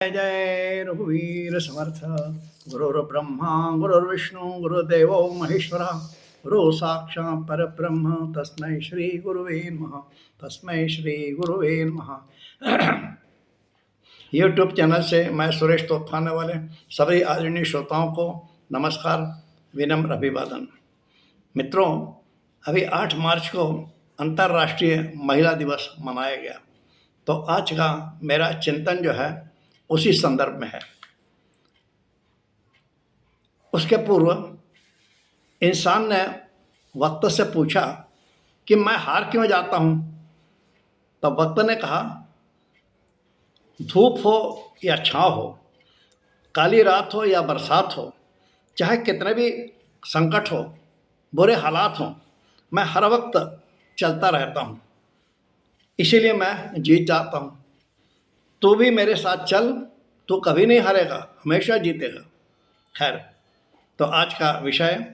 जय जय रघुवीर समर्थ। गुरुर्ब्रह्मा गुरुर्विष्णु गुरुदेवो महेश्वरा, गुरु साक्षात् परब्रह्म तस्मै श्री गुरुवे नमः। तस्मै श्री गुरुवे नमः। यूट्यूब चैनल से मैं सुरेश तोफाने वाले सभी आदरणीय श्रोताओं को नमस्कार, विनम्र अभिवादन। मित्रों, अभी 8 मार्च को अंतर्राष्ट्रीय महिला दिवस मनाया गया, तो आज का मेरा चिंतन जो है उसी संदर्भ में है। उसके पूर्व इंसान ने वक्त से पूछा कि मैं हार क्यों जाता हूं, तब वक्त ने कहा, धूप हो या छाँव हो, काली रात हो या बरसात हो, चाहे कितने भी संकट हो, बुरे हालात हो, मैं हर वक्त चलता रहता हूं। इसीलिए मैं जीत जाता हूं। तू भी मेरे साथ चल, तू कभी नहीं हारेगा, हमेशा जीतेगा। खैर, तो आज का विषय,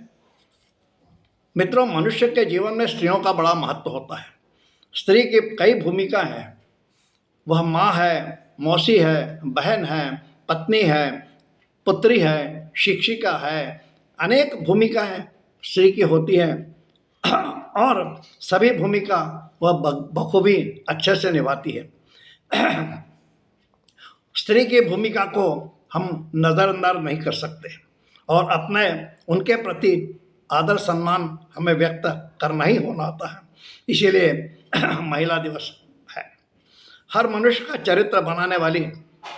मित्रों, मनुष्य के जीवन में स्त्रियों का बड़ा महत्व होता है। स्त्री की कई भूमिका हैं। वह माँ है, मौसी है, बहन है, पत्नी है, पुत्री है, शिक्षिका है। अनेक भूमिकाएं स्त्री की होती हैं और सभी भूमिका वह बखूबी अच्छे से निभाती है। स्त्री की भूमिका को हम नज़रअंदाज नहीं कर सकते और अपने उनके प्रति आदर सम्मान हमें व्यक्त करना ही होना होता है। इसीलिए महिला दिवस है। हर मनुष्य का चरित्र बनाने वाली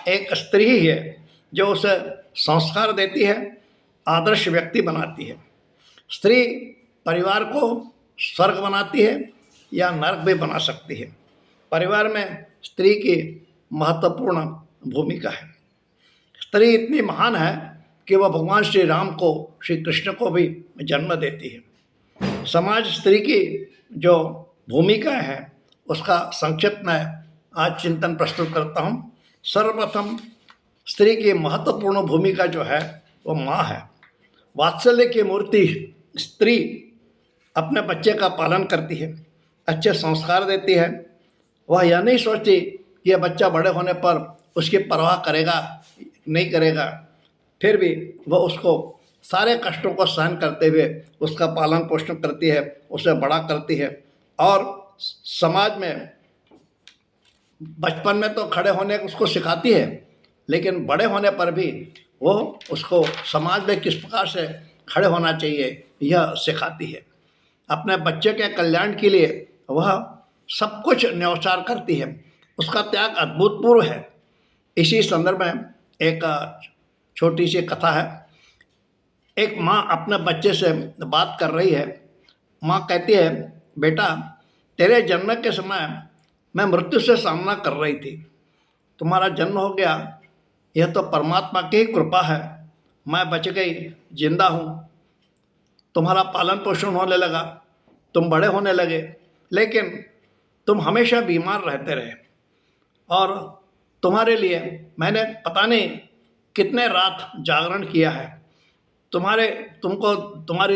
एक स्त्री ही है जो उसे संस्कार देती है, आदर्श व्यक्ति बनाती है। स्त्री परिवार को स्वर्ग बनाती है या नरक भी बना सकती है। परिवार में स्त्री की महत्वपूर्ण भूमिका है। स्त्री इतनी महान है कि वह भगवान श्री राम को, श्री कृष्ण को भी जन्म देती है। समाज स्त्री की जो भूमिका है उसका संक्षिप्त में आज चिंतन प्रस्तुत करता हूँ। सर्वप्रथम स्त्री की महत्वपूर्ण भूमिका जो है वो माँ है। वात्सल्य की मूर्ति स्त्री अपने बच्चे का पालन करती है, अच्छे संस्कार देती है। वह यह नहीं सोचती कि यह बच्चा बड़े होने पर उसकी परवाह करेगा नहीं करेगा, फिर भी वह उसको सारे कष्टों को सहन करते हुए उसका पालन पोषण करती है, उसे बड़ा करती है। और समाज में बचपन में तो खड़े होने उसको सिखाती है, लेकिन बड़े होने पर भी वो उसको समाज में किस प्रकार से खड़े होना चाहिए यह सिखाती है। अपने बच्चे के कल्याण के लिए वह सब कुछ न्यौछावर करती है। उसका त्याग अभूतपूर्व है। इसी संदर्भ में एक छोटी सी कथा है। एक माँ अपने बच्चे से बात कर रही है। माँ कहती है, बेटा, तेरे जन्म के समय मैं मृत्यु से सामना कर रही थी। तुम्हारा जन्म हो गया, यह तो परमात्मा की कृपा है। मैं बच गई, जिंदा हूँ। तुम्हारा पालन पोषण होने लगा, तुम बड़े होने लगे, लेकिन तुम हमेशा बीमार रहते रहे और तुम्हारे लिए मैंने पता नहीं कितने रात जागरण किया है। तुम्हारी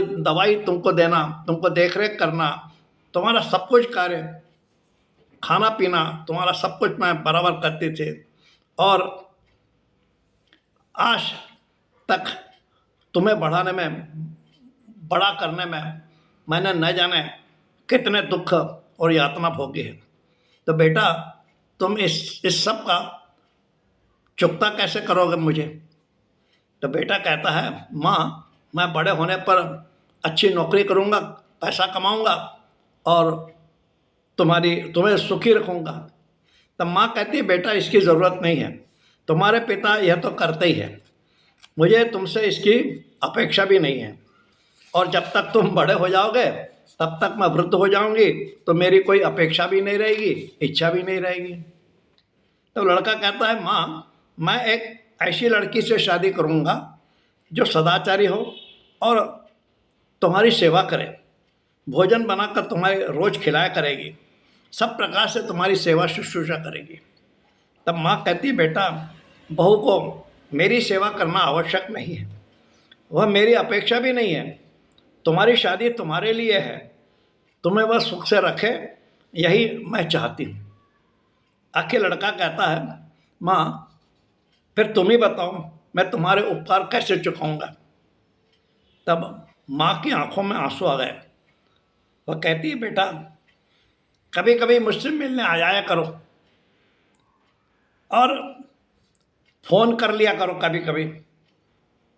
दवाई तुमको देना, तुमको देखरेख करना, तुम्हारा सब कुछ कार्य, खाना पीना, तुम्हारा सब कुछ मैं बराबर करती थी। और आज तक तुम्हें बढ़ाने में, बड़ा करने में मैंने न जाने कितने दुख और यातना भोगी है। तो बेटा, तुम इस सब का चुकता कैसे करोगे मुझे? तो बेटा कहता है, माँ, मैं बड़े होने पर अच्छी नौकरी करूँगा, पैसा कमाऊँगा और तुम्हें सुखी रखूँगा। तब माँ कहती है, बेटा, इसकी ज़रूरत नहीं है, तुम्हारे पिता यह तो करते ही है, मुझे तुमसे इसकी अपेक्षा भी नहीं है। और जब तक तुम बड़े हो जाओगे तब तक मैं वृद्ध हो जाऊंगी, तो मेरी कोई अपेक्षा भी नहीं रहेगी, इच्छा भी नहीं रहेगी। तो लड़का कहता है, माँ, मैं एक ऐसी लड़की से शादी करूँगा जो सदाचारी हो और तुम्हारी सेवा करे, भोजन बनाकर तुम्हारे रोज़ खिलाया करेगी, सब प्रकार से तुम्हारी सेवा शुश्रूषा करेगी। तब माँ कहती है, बेटा, बहू को मेरी सेवा करना आवश्यक नहीं है, वह मेरी अपेक्षा भी नहीं है। तुम्हारी शादी तुम्हारे लिए है, तुम्हें वह सुख से रखे, यही मैं चाहती हूँ। आखिर लड़का कहता है, माँ, फिर तुम ही बताओ मैं तुम्हारे उपकार कैसे चुकाऊंगा। तब माँ की आंखों में आंसू आ गए। वह कहती है, बेटा कभी कभी मुझसे मिलने आ जाया करो और फोन कर लिया करो कभी कभी,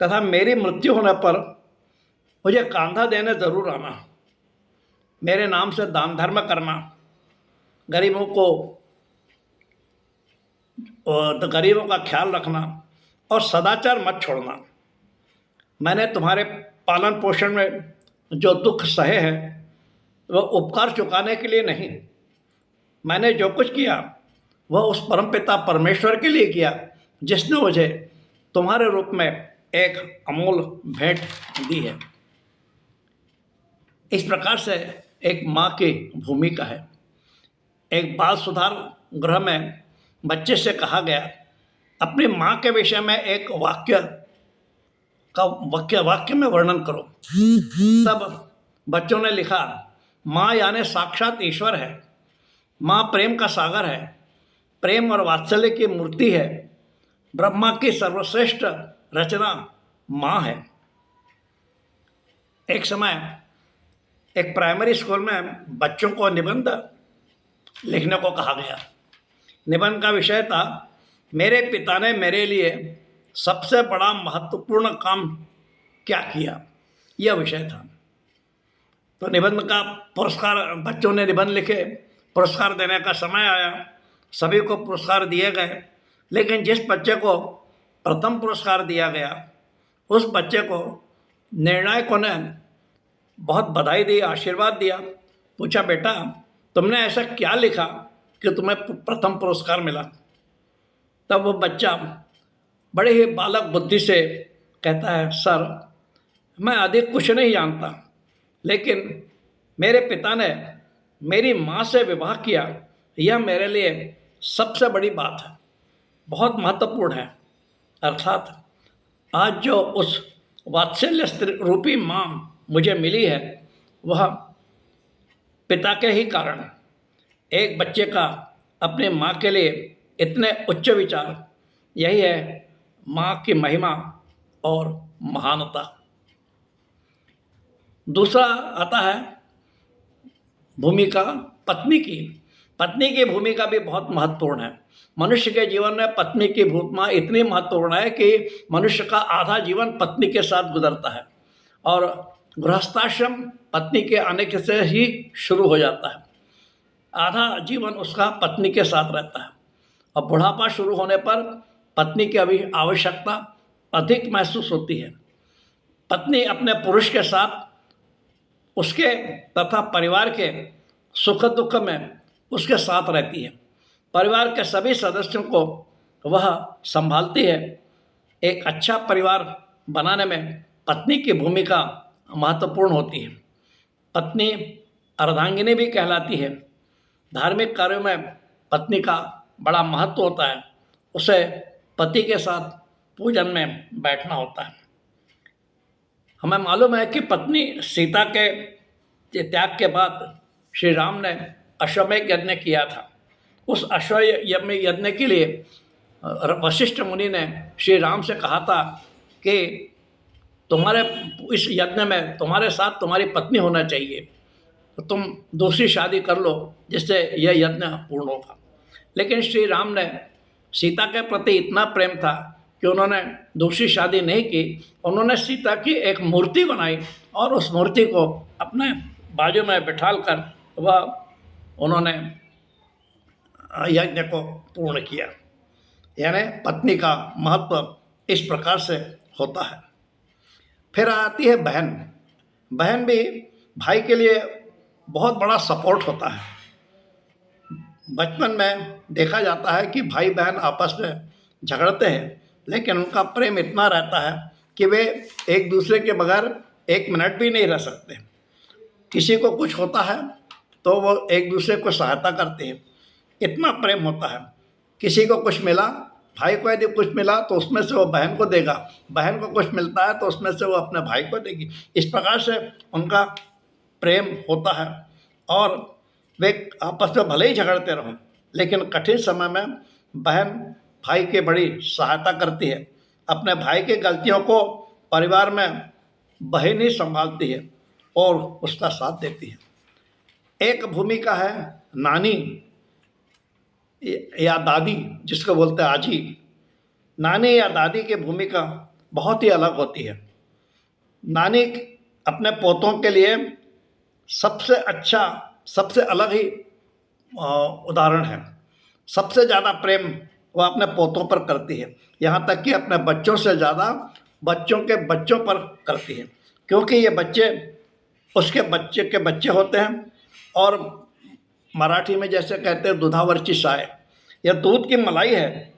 तथा मेरी मृत्यु होने पर मुझे कांधा देने जरूर आना। मेरे नाम से दान धर्म करना, गरीबों को गरीबों का ख्याल रखना और सदाचार मत छोड़ना। मैंने तुम्हारे पालन पोषण में जो दुख सहे हैं वह उपकार चुकाने के लिए नहीं, मैंने जो कुछ किया वह उस परमपिता परमेश्वर के लिए किया जिसने मुझे तुम्हारे रूप में एक अमूल भेंट दी है। इस प्रकार से एक माँ की भूमिका है। एक बाल सुधार गृह में बच्चे से कहा गया, अपनी माँ के विषय में एक वाक्य में वर्णन करो। तब बच्चों ने लिखा, माँ यानी साक्षात ईश्वर है। माँ प्रेम का सागर है, प्रेम और वात्सल्य की मूर्ति है। ब्रह्मा की सर्वश्रेष्ठ रचना माँ है। एक समय एक प्राइमरी स्कूल में बच्चों को निबंध लिखने को कहा गया। निबंध का विषय था, मेरे पिता ने मेरे लिए सबसे बड़ा महत्वपूर्ण काम क्या किया, यह विषय था। तो निबंध का पुरस्कार, बच्चों ने निबंध लिखे, पुरस्कार देने का समय आया, सभी को पुरस्कार दिए गए। लेकिन जिस बच्चे को प्रथम पुरस्कार दिया गया उस बच्चे को निर्णायकों ने बहुत बधाई दी, आशीर्वाद दिया। पूछा, बेटा तुमने ऐसा क्या लिखा कि तुम्हें प्रथम पुरस्कार मिला। तब वो बच्चा बड़े ही बालक बुद्धि से कहता है, सर मैं अधिक कुछ नहीं जानता, लेकिन मेरे पिता ने मेरी माँ से विवाह किया, यह मेरे लिए सबसे बड़ी बात है, बहुत महत्वपूर्ण है। अर्थात आज जो उस वात्सल्य रूपी माँ मुझे मिली है वह पिता के ही कारण। एक बच्चे का अपने माँ के लिए इतने उच्च विचार, यही है माँ की महिमा और महानता। दूसरा आता है भूमिका पत्नी की। पत्नी की भूमिका भी बहुत महत्वपूर्ण है। मनुष्य के जीवन में पत्नी की भूमिका इतनी महत्वपूर्ण है कि मनुष्य का आधा जीवन पत्नी के साथ गुजरता है और गृहस्थाश्रम पत्नी के आने के से ही शुरू हो जाता है। आधा जीवन उसका पत्नी के साथ रहता है और बुढ़ापा शुरू होने पर पत्नी की अभी आवश्यकता अधिक महसूस होती है। पत्नी अपने पुरुष के साथ उसके तथा परिवार के सुख दुख में उसके साथ रहती है। परिवार के सभी सदस्यों को वह संभालती है। एक अच्छा परिवार बनाने में पत्नी की भूमिका महत्वपूर्ण होती है। पत्नी अर्धांगिनी भी कहलाती है। धार्मिक कार्यों में पत्नी का बड़ा महत्व होता है। उसे पति के साथ पूजन में बैठना होता है। हमें मालूम है कि पत्नी सीता के त्याग के बाद श्री राम ने अश्वमेध यज्ञ किया था। उस अश्वमेध यज्ञ के लिए वशिष्ठ मुनि ने श्री राम से कहा था कि तुम्हारे इस यज्ञ में तुम्हारे साथ तुम्हारी पत्नी होना चाहिए, तो तुम दूसरी शादी कर लो जिससे यह यज्ञ पूर्ण होगा। लेकिन श्री राम ने सीता के प्रति इतना प्रेम था कि उन्होंने दूसरी शादी नहीं की। उन्होंने सीता की एक मूर्ति बनाई और उस मूर्ति को अपने बाजू में बिठाल कर वह उन्होंने यज्ञ को पूर्ण किया। यानी पत्नी का महत्व इस प्रकार से होता है। फिर आती है बहन। बहन भी भाई के लिए बहुत बड़ा सपोर्ट होता है। बचपन में देखा जाता है कि भाई बहन आपस में झगड़ते हैं, लेकिन उनका प्रेम इतना रहता है कि वे एक दूसरे के बगैर एक मिनट भी नहीं रह सकते। किसी को कुछ होता है तो वो एक दूसरे को सहायता करते हैं, इतना प्रेम होता है। किसी को कुछ मिला, भाई को यदि कुछ मिला तो उसमें से वो बहन को देगा, बहन को कुछ मिलता है तो उसमें से वो अपने भाई को देगी। इस प्रकार से उनका प्रेम होता है और वे आपस में भले ही झगड़ते रहों, लेकिन कठिन समय में बहन भाई की बड़ी सहायता करती है। अपने भाई की गलतियों को परिवार में बहन ही संभालती है और उसका साथ देती है। एक भूमिका है नानी या दादी, जिसको बोलते हैं आजी। नानी या दादी की भूमिका बहुत ही अलग होती है। नानी अपने पोतों के लिए सबसे अच्छा, सबसे अलग ही उदाहरण है। सबसे ज़्यादा प्रेम वह अपने पोतों पर करती है, यहाँ तक कि अपने बच्चों से ज़्यादा बच्चों के बच्चों पर करती है, क्योंकि ये बच्चे उसके बच्चे के बच्चे होते हैं। और मराठी में जैसे कहते हैं दुधावरची साय, यह दूध की मलाई है,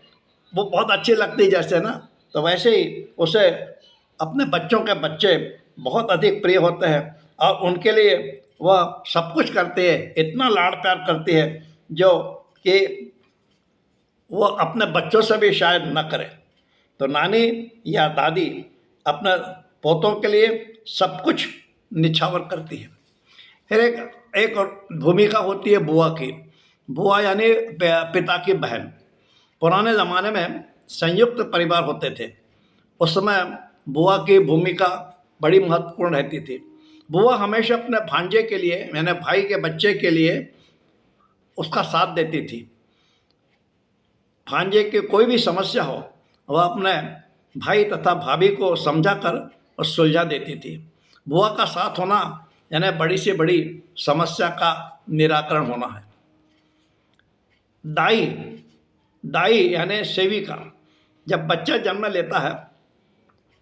वो बहुत अच्छी लगती है जैसे ना, तो वैसे ही उसे अपने बच्चों के बच्चे बहुत अधिक प्रिय होते हैं और उनके लिए वह सब कुछ करती है, इतना लाड़ प्यार करती है जो कि वो अपने बच्चों से भी शायद न करे। तो नानी या दादी अपने पोतों के लिए सब कुछ निछावर करती है। फिर एक और भूमिका होती है बुआ की। बुआ यानी पिता की बहन। पुराने ज़माने में संयुक्त परिवार होते थे, उस समय बुआ की भूमिका बड़ी महत्वपूर्ण रहती थी। बुआ हमेशा अपने भांजे के लिए यानी भाई के बच्चे के लिए उसका साथ देती थी। भांजे की कोई भी समस्या हो वह अपने भाई तथा भाभी को समझा कर और सुलझा देती थी। बुआ का साथ होना यानी बड़ी से बड़ी समस्या का निराकरण होना है। दाई, दाई यानी सेविका। जब बच्चा जन्म लेता है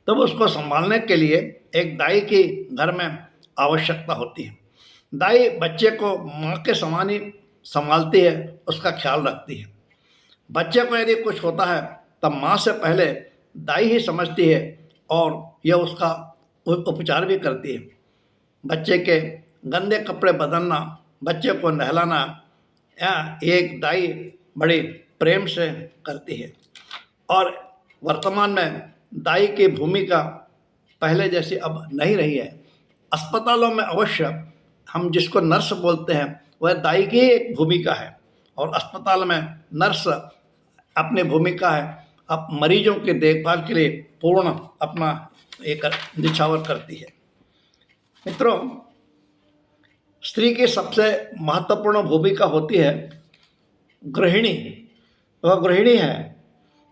तब उसको संभालने के लिए एक दाई की घर में आवश्यकता होती है। दाई बच्चे को माँ के समान ही संभालती है, उसका ख्याल रखती है। बच्चे को यदि कुछ होता है तब माँ से पहले दाई ही समझती है और यह उसका उपचार भी करती है। बच्चे के गंदे कपड़े बदलना, बच्चे को नहलाना, या एक दाई बड़ी प्रेम से करती है। और वर्तमान में दाई की भूमिका पहले जैसी अब नहीं रही है। अस्पतालों में अवश्य हम जिसको नर्स बोलते हैं वह दाई की एक भूमिका है, और अस्पताल में नर्स अपनी भूमिका है अब मरीजों की देखभाल के लिए पूर्ण अपना एक निछावर करती है। मित्रों, स्त्री की सबसे महत्वपूर्ण भूमिका होती है गृहिणी। वह गृहिणी है।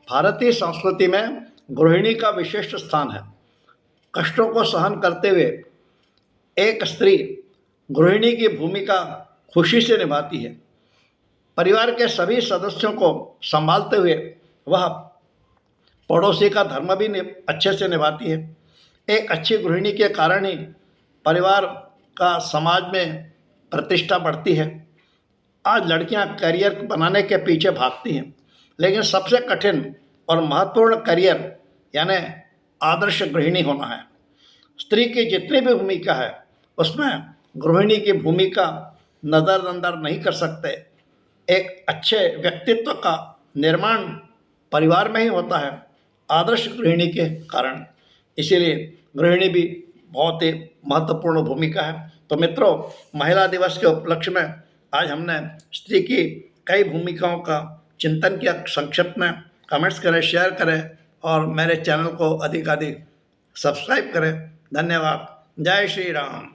भारतीय संस्कृति में गृहिणी का विशिष्ट स्थान है। कष्टों को सहन करते हुए एक स्त्री गृहिणी की भूमिका खुशी से निभाती है। परिवार के सभी सदस्यों को संभालते हुए वह पड़ोसी का धर्म भी अच्छे से निभाती है। एक अच्छी गृहिणी के कारण ही परिवार का समाज में प्रतिष्ठा बढ़ती है। आज लड़कियां करियर बनाने के पीछे भागती हैं, लेकिन सबसे कठिन और महत्वपूर्ण करियर यानी आदर्श गृहिणी होना है। स्त्री की जितनी भी भूमिका है उसमें गृहिणी की भूमिका नज़रअंदाज नहीं कर सकते। एक अच्छे व्यक्तित्व का निर्माण परिवार में ही होता है आदर्श गृहिणी के कारण। इसीलिए गृहिणी भी बहुत ही महत्वपूर्ण भूमिका है। तो मित्रों, महिला दिवस के उपलक्ष्य में आज हमने स्त्री की कई भूमिकाओं का चिंतन किया। संक्षिप्त में कमेंट्स करें, शेयर करें और मेरे चैनल को अधिक सब्सक्राइब करें। धन्यवाद। जय श्री राम।